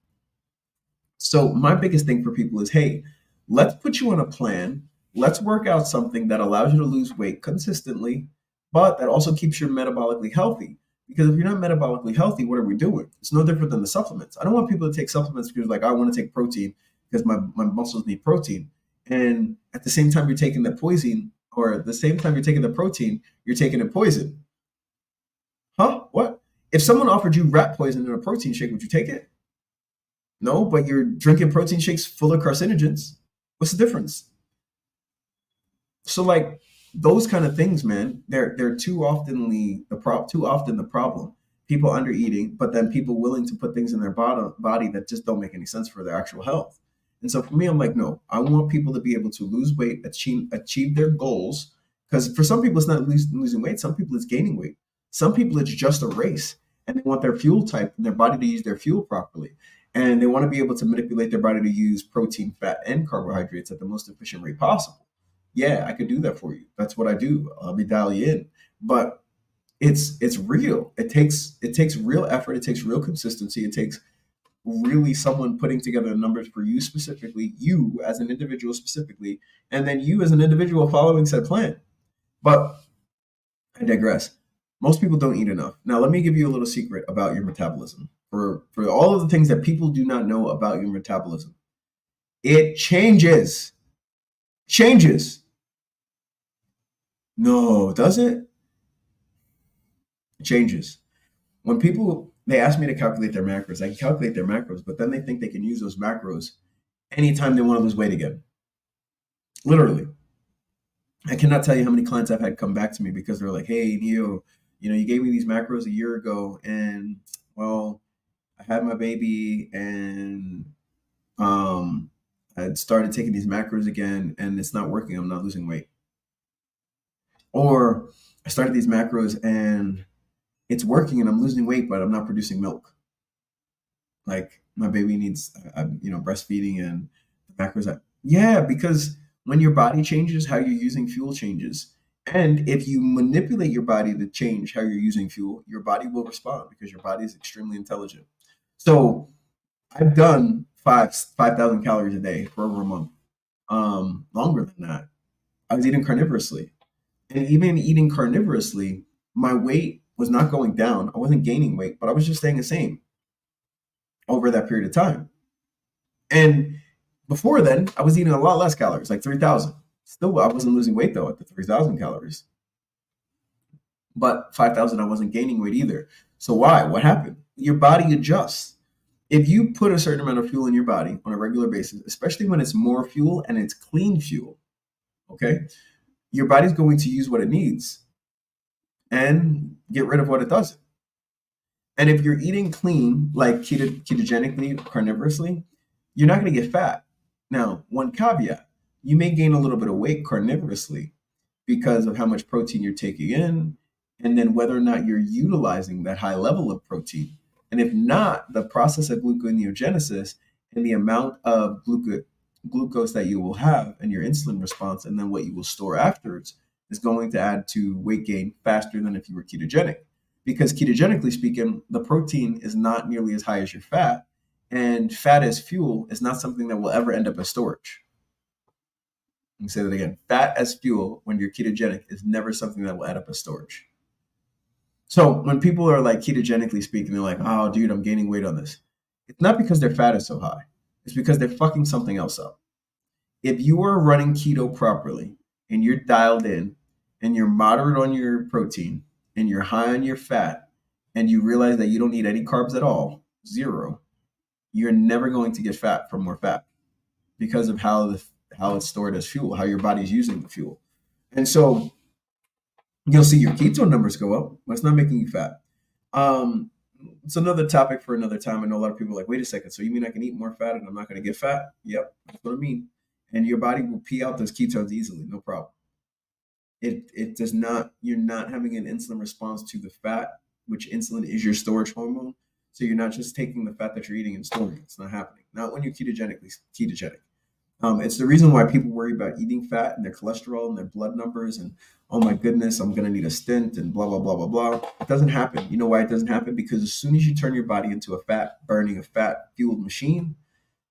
So my biggest thing for people is, hey, let's put you on a plan. Let's work out something that allows you to lose weight consistently, but that also keeps you metabolically healthy. Because if you're not metabolically healthy, what are we doing? It's no different than the supplements. I don't want people to take supplements because like, I want to take protein because my muscles need protein. And at the same time you're taking the poison, or at the same time you're taking the protein, you're taking the poison. Huh? What? If someone offered you rat poison in a protein shake, would you take it? No, but you're drinking protein shakes full of carcinogens. What's the difference? So like those kind of things, man, they're too often the problem. People under eating, but then people willing to put things in their body that just don't make any sense for their actual health. And so for me, I'm like, no, I want people to be able to lose weight, achieve their goals. Because for some people, it's not losing weight. Some people, it's gaining weight. Some people, it's just a race. And they want their fuel type and their body to use their fuel properly. And they want to be able to manipulate their body to use protein, fat, and carbohydrates at the most efficient rate possible. Yeah, I could do that for you. That's what I do. I'll be dial you in. But it's real. It takes real effort. It takes real consistency. It takes really someone putting together the numbers for you specifically, you as an individual specifically, and then you as an individual following said plan. But I digress. Most people don't eat enough. Now, let me give you a little secret about your metabolism. For all of the things that people do not know about your metabolism, it changes. Changes. No, does it? It changes. When they ask me to calculate their macros, I can calculate their macros, but then they think they can use those macros anytime they want to lose weight again. Literally. I cannot tell you how many clients I've had come back to me because they're like, hey, Neo, You gave me these macros a year ago, and well, I had my baby, and um, I started taking these macros again, and it's not working. I'm not losing weight. Or I started these macros, and it's working, and I'm losing weight, but I'm not producing milk. Like my baby needs, breastfeeding, and the macros. Yeah, because when your body changes, how you're using fuel changes. And if you manipulate your body to change how you're using fuel, your body will respond because your body is extremely intelligent. So I've done 5,000 calories a day for over a month. Longer than that. I was eating carnivorously. And even eating carnivorously, my weight was not going down. I wasn't gaining weight, but I was just staying the same over that period of time. And before then, I was eating a lot less calories, like 3,000. Still, I wasn't losing weight though at the 3,000 calories. But 5,000, I wasn't gaining weight either. So why? What happened? Your body adjusts. If you put a certain amount of fuel in your body on a regular basis, especially when it's more fuel and it's clean fuel, okay, your body's going to use what it needs and get rid of what it doesn't. And if you're eating clean, like ketogenically, carnivorously, you're not going to get fat. Now, one caveat, you may gain a little bit of weight carnivorously because of how much protein you're taking in, and then whether or not you're utilizing that high level of protein. And if not, the process of gluconeogenesis and the amount of glucose that you will have and your insulin response, and then what you will store afterwards, is going to add to weight gain faster than if you were ketogenic. Because ketogenically speaking, the protein is not nearly as high as your fat, and fat as fuel is not something that will ever end up as storage. Let me say that again. Fat as fuel when you're ketogenic is never something that will add up as storage. So when people are like ketogenically speaking, they're like, oh, dude, I'm gaining weight on this. It's not because their fat is so high. It's because they're fucking something else up. If you are running keto properly and you're dialed in and you're moderate on your protein and you're high on your fat and you realize that you don't need any carbs at all, zero, you're never going to get fat from more fat because of how it's stored as fuel, how your body's using the fuel. And so you'll see your ketone numbers go up, but it's not making you fat. It's another topic for another time. I know a lot of people are like, wait a second, so you mean I can eat more fat and I'm not going to get fat? Yep, that's what I mean. And your body will pee out those ketones easily, no problem. It does not, you're not having an insulin response to the fat, which insulin is your storage hormone. So you're not just taking the fat that you're eating and storing it. It's not happening. Not when you're ketogenic. It's the reason why people worry about eating fat and their cholesterol and their blood numbers and, oh my goodness, I'm going to need a stent and blah, blah, blah, blah, blah. It doesn't happen. You know why it doesn't happen? Because as soon as you turn your body into a fat-fueled machine,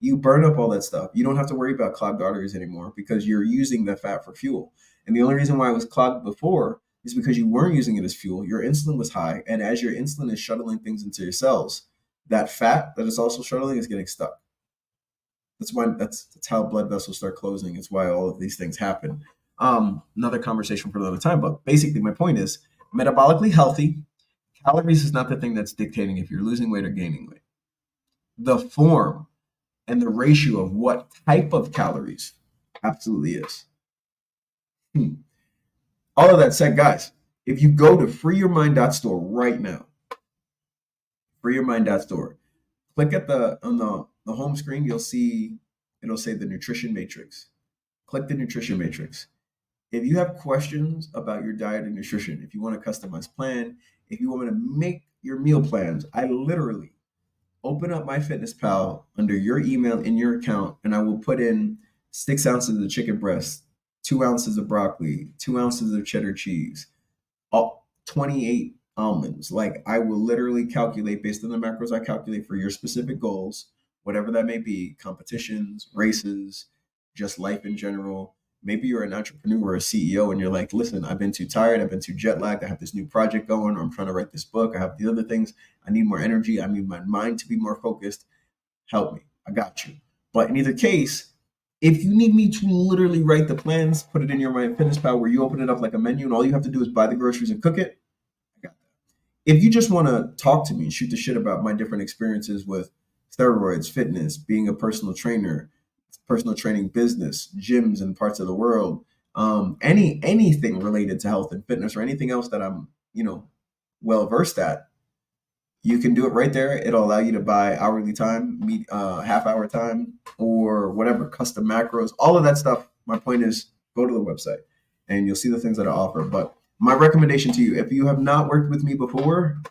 you burn up all that stuff. You don't have to worry about clogged arteries anymore because you're using the fat for fuel. And the only reason why it was clogged before is because you weren't using it as fuel. Your insulin was high. And as your insulin is shuttling things into your cells, that fat that is also shuttling is getting stuck. That's how blood vessels start closing. It's why all of these things happen. Another conversation for another time. But basically, my point is metabolically healthy. Calories is not the thing that's dictating if you're losing weight or gaining weight. The form and the ratio of what type of calories absolutely is. All of that said, guys, if you go to freeyourmind.store right now, freeyourmind.store, click at on the home screen, it'll say the nutrition matrix. Click the nutrition matrix. If you have questions about your diet and nutrition, if you want a customized plan, if you want me to make your meal plans, I literally open up MyFitnessPal under your email in your account, and I will put in 6 ounces of chicken breast, 2 ounces of broccoli, 2 ounces of cheddar cheese, 28 almonds. Like, I will literally calculate based on the macros I calculate for your specific goals, whatever that may be, competitions, races, just life in general. Maybe you're an entrepreneur or a CEO and you're like, listen, I've been too tired. I've been too jet lagged. I have this new project going, or I'm trying to write this book. I have the other things. I need more energy. I need my mind to be more focused. Help me. I got you. But in either case, if you need me to literally write the plans, put it in your MyFitnessPal where you open it up like a menu and all you have to do is buy the groceries and cook it, I got that. If you just want to talk to me and shoot the shit about my different experiences with steroids, fitness, being a personal trainer, personal training business, gyms in parts of the world, anything related to health and fitness or anything else that I'm, well versed at, you can do it right there. It'll allow you to buy hourly time, half hour time, or whatever, custom macros, all of that stuff. My point is go to the website and you'll see the things that I offer. But my recommendation to you, if you have not worked with me before,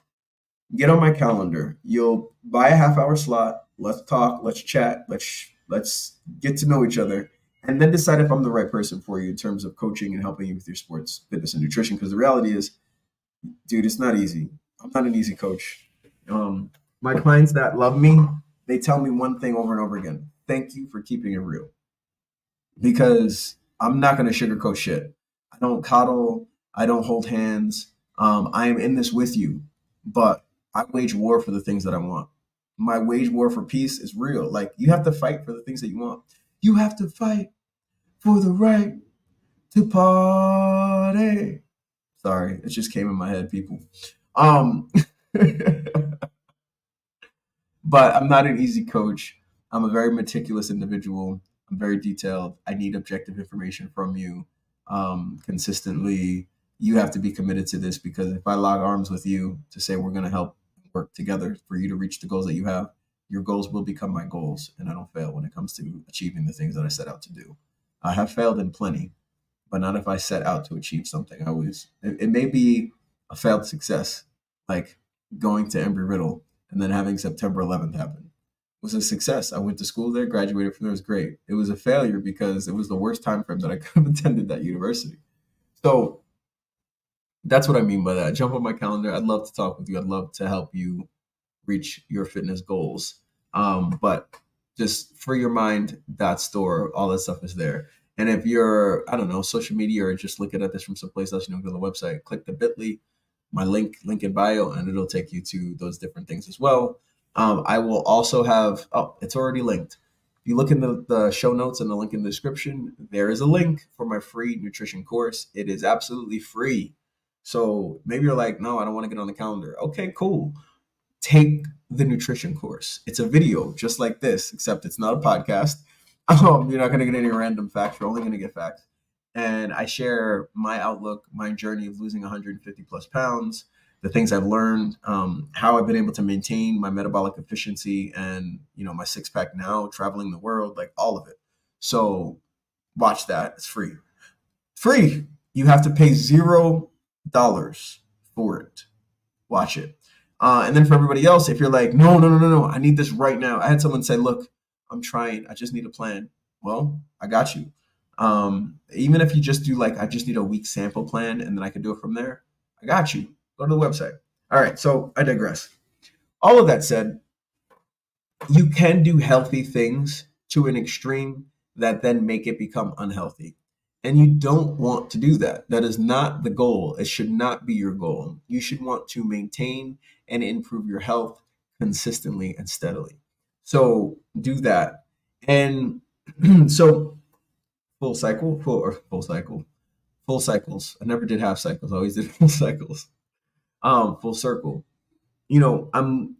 get on my calendar. You'll buy a half hour slot. Let's talk, let's chat, let's get to know each other and then decide if I'm the right person for you in terms of coaching and helping you with your sports, fitness, and nutrition. Because the reality is, dude, it's not easy. I'm not an easy coach. My clients that love me, they tell me one thing over and over again: thank you for keeping it real. Because I'm not going to sugarcoat shit. I don't coddle. I don't hold hands. I am in this with you, but I wage war for the things that I want. My wage war for peace is real. Like, you have to fight for the things that you want. You have to fight for the right to party. Sorry, it just came in my head, people. Um, but I'm not an easy coach. I'm a very meticulous individual. I'm very detailed. I need objective information from you consistently. You have to be committed to this, because if I lock arms with you to say we're going to help work together for you to reach the goals that you have, your goals will become my goals. And I don't fail when it comes to achieving the things that I set out to do. I have failed in plenty, but not if I set out to achieve something. It may be a failed success, like going to Embry Riddle and then having September 11th happen. It was a success. I went to school there, graduated from there, it was great. It was a failure because it was the worst time frame that I could have attended that university. So that's what I mean by that. Jump on my calendar. I'd love to talk with you. I'd love to help you reach your fitness goals. But just free your mind, that store, all that stuff is there. And if you're, I don't know, social media or just looking at this from someplace else, go to the website, click the bit.ly, my link in bio, and it'll take you to those different things as well. I will also have, it's already linked. If you look in the show notes and the link in the description, there is a link for my free nutrition course. It is absolutely free. So maybe you're like, no, I don't want to get on the calendar. Okay, cool. Take the nutrition course. It's a video just like this, except it's not a podcast. You're not going to get any random facts. You're only going to get facts. And I share my outlook, my journey of losing 150 plus pounds, the things I've learned, how I've been able to maintain my metabolic efficiency and, my six pack now, traveling the world, like all of it. So watch that. It's free. Free. You have to pay $0 for it. Watch it. And then for everybody else, if you're like, no, I need this right now. I had someone say, look, I'm trying. I just need a plan. Well, I got you. Even if you just do I just need a week sample plan and then I can do it from there. I got you. Go to the website. All right. So I digress. All of that said, you can do healthy things to an extreme that then make it become unhealthy. And you don't want to do that. That is not the goal. It should not be your goal. You should want to maintain and improve your health consistently and steadily. So do that. And so full cycles. I never did half cycles. I always did full cycles. Full circle. I'm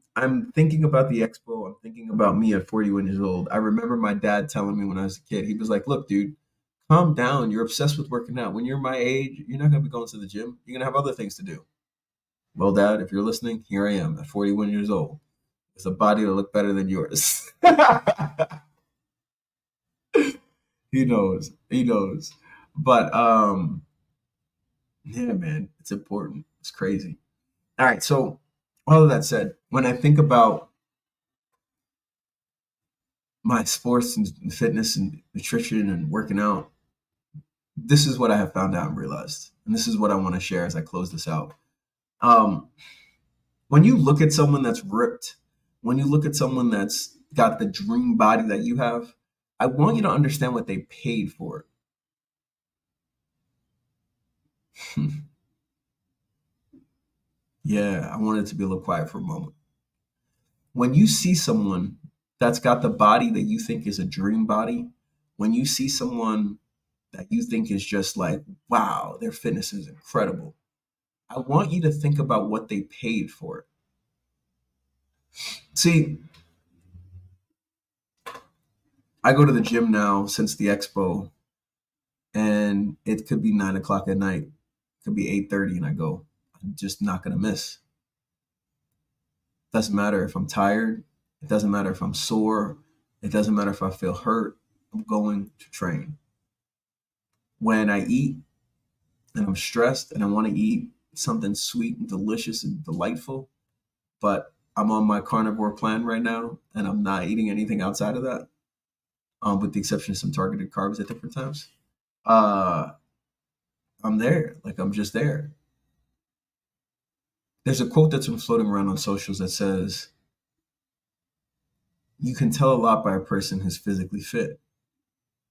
thinking about the expo. I'm thinking about me at 41 years old. I remember my dad telling me when I was a kid, he was like, look, dude, calm down. You're obsessed with working out. When you're my age, you're not going to be going to the gym. You're going to have other things to do. Well, Dad, if you're listening, here I am at 41 years old. With a body that look better than yours. He knows. But yeah, man, it's important. It's crazy. All right. So all of that said, when I think about my sports and fitness and nutrition and working out, this is what I have found out and realized. And this is what I want to share as I close this out. When you look at someone that's ripped, when you look at someone that's got the dream body that you have, I want you to understand what they paid for it. Yeah, I wanted to be a little quiet for a moment. When you see someone that's got the body that you think is a dream body, when you see someone that you think is just like, wow, their fitness is incredible, I want you to think about what they paid for it. See, I go to the gym now since the expo, and it could be 9 o'clock at night. It could be 8:30, and I go. I I'm just not going to miss. Doesn't matter if I'm tired. It doesn't matter if I'm sore. It doesn't matter if I feel hurt. I'm going to train. When I eat and I'm stressed and I want to eat something sweet and delicious and delightful, but I'm on my carnivore plan right now and I'm not eating anything outside of that, with the exception of some targeted carbs at different times, I'm there. Like, I'm just there. There's a quote that's been floating around on socials that says, you can tell a lot by a person who's physically fit.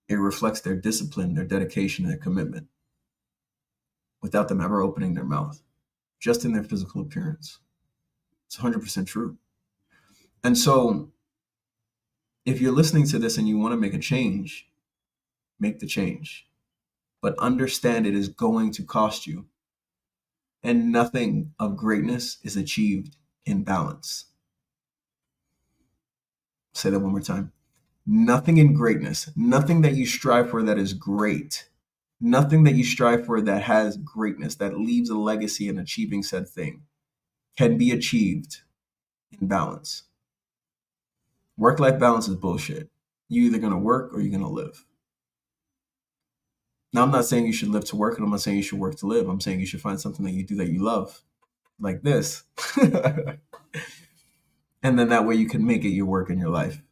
It reflects their discipline, their dedication, and their commitment without them ever opening their mouth, just in their physical appearance. It's 100% true. And so if you're listening to this and you want to make a change, make the change. But understand it is going to cost you. And nothing of greatness is achieved in balance. Say that one more time. Nothing in greatness, nothing that you strive for that is great, nothing that you strive for that has greatness, that leaves a legacy in achieving said thing, can be achieved in balance. Work-life balance is bullshit. You're either going to work or you're going to live. Now, I'm not saying you should live to work, and I'm not saying you should work to live. I'm saying you should find something that you do that you love, like this. And then that way you can make it your work in your life.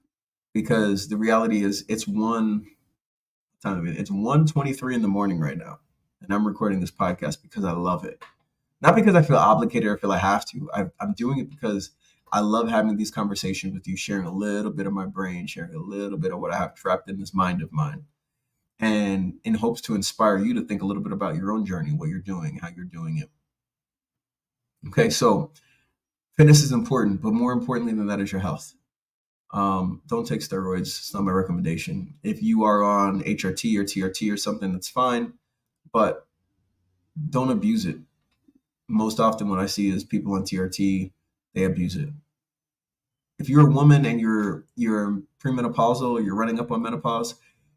Because the reality is it's 1:23 in the morning right now. And I'm recording this podcast because I love it. Not because I feel obligated or feel I have to. I'm doing it because I love having these conversations with you, sharing a little bit of my brain, sharing a little bit of what I have trapped in this mind of mine. And in hopes to inspire you to think a little bit about your own journey, what you're doing, how you're doing it. Okay, so fitness is important, but more importantly than that is your health. Don't take steroids. It's not my recommendation. If you are on HRT or TRT or something, that's fine, but don't abuse it. Most often what I see is people on TRT, they abuse it. If you're a woman and you're premenopausal or you're running up on menopause,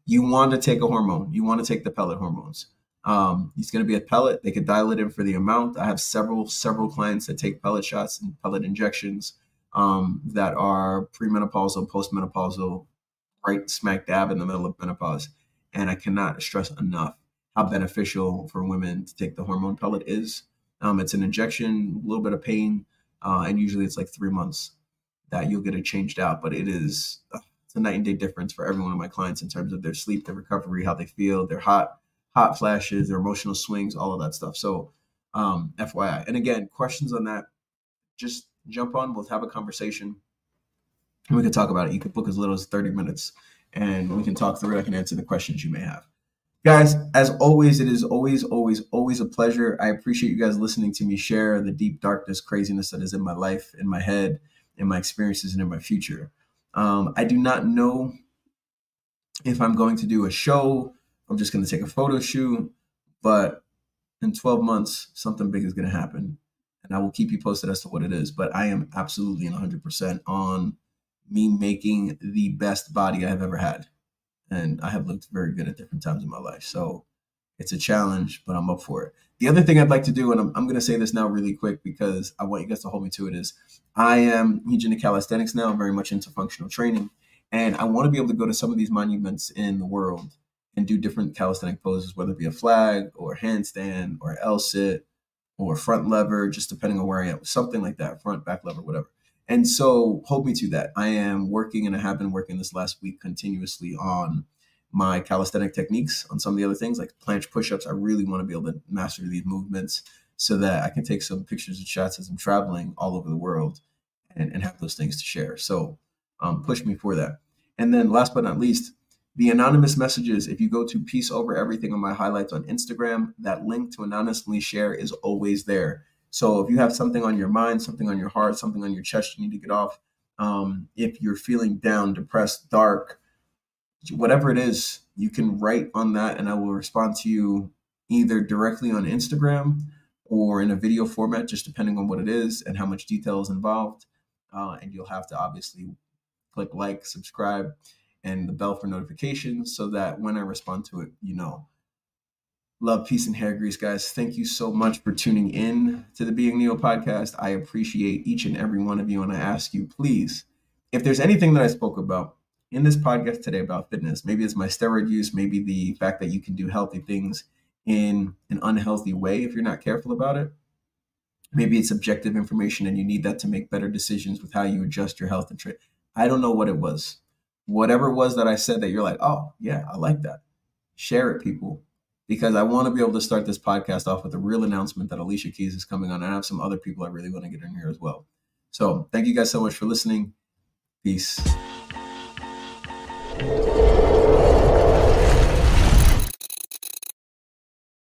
you want to take a hormone. You want to take the pellet hormones. It's going to be a pellet. They could dial it in for the amount. I have several clients that take pellet shots and pellet injections that are premenopausal, postmenopausal, right smack dab in the middle of menopause. And I cannot stress enough how beneficial for women to take the hormone pellet is. It's an injection, a little bit of pain, and usually it's like 3 months that you'll get it changed out. But it's a night and day difference for every one of my clients in terms of their sleep, their recovery, how they feel, their hot flashes, their emotional swings, all of that stuff. So FYI. And again, questions on that, just jump on, we'll have a conversation, and we can talk about it. You can book as little as 30 minutes, and we can talk through it. I can answer the questions you may have. Guys, as always, it is always a pleasure. I appreciate you guys listening to me share the deep darkness, craziness that is in my life, in my head, in my experiences, and in my future. I do not know if I'm going to do a show. I'm just going to take a photo shoot, but in 12 months, something big is going to happen, and I will keep you posted as to what it is. But I am absolutely 100% on me making the best body I have ever had. And I have looked very good at different times in my life. So it's a challenge, but I'm up for it. The other thing I'd like to do, and I'm going to say this now really quick because I want you guys to hold me to it, is I am huge into calisthenics now. I'm very much into functional training. And I want to be able to go to some of these monuments in the world and do different calisthenic poses, whether it be a flag or handstand or L-sit or front lever, just depending on where I am, something like that, front, back lever, whatever. And so hold me to that. I am working, and I have been working this last week continuously on my calisthenic techniques, on some of the other things like planche push-ups. I really want to be able to master these movements so that I can take some pictures and shots as I'm traveling all over the world and have those things to share. So push me for that. And then last but not least, the anonymous messages. If you go to Peace Over Everything on my highlights on Instagram, that link to anonymously share is always there. So if you have something on your mind, something on your heart, something on your chest you need to get off, if you're feeling down, depressed, dark, whatever it is, you can write on that and I will respond to you either directly on Instagram or in a video format, just depending on what it is and how much detail is involved. And you'll have to obviously click like, subscribe, and the bell for notifications so that when I respond to it, you know. Love, peace, and hair grease, guys. Thank you so much for tuning in to the Being Neo podcast. I appreciate each and every one of you. And I ask you, please, if there's anything that I spoke about in this podcast today about fitness, maybe it's my steroid use, maybe the fact that you can do healthy things in an unhealthy way if you're not careful about it. Maybe it's objective information and you need that to make better decisions with how you adjust your health and trade. I don't know what it was. Whatever it was that I said that you're like, oh, yeah, I like that. Share it, people. Because I want to be able to start this podcast off with a real announcement that Alicia Keys is coming on. And I have some other people I really want to get in here as well. So thank you guys so much for listening. Peace.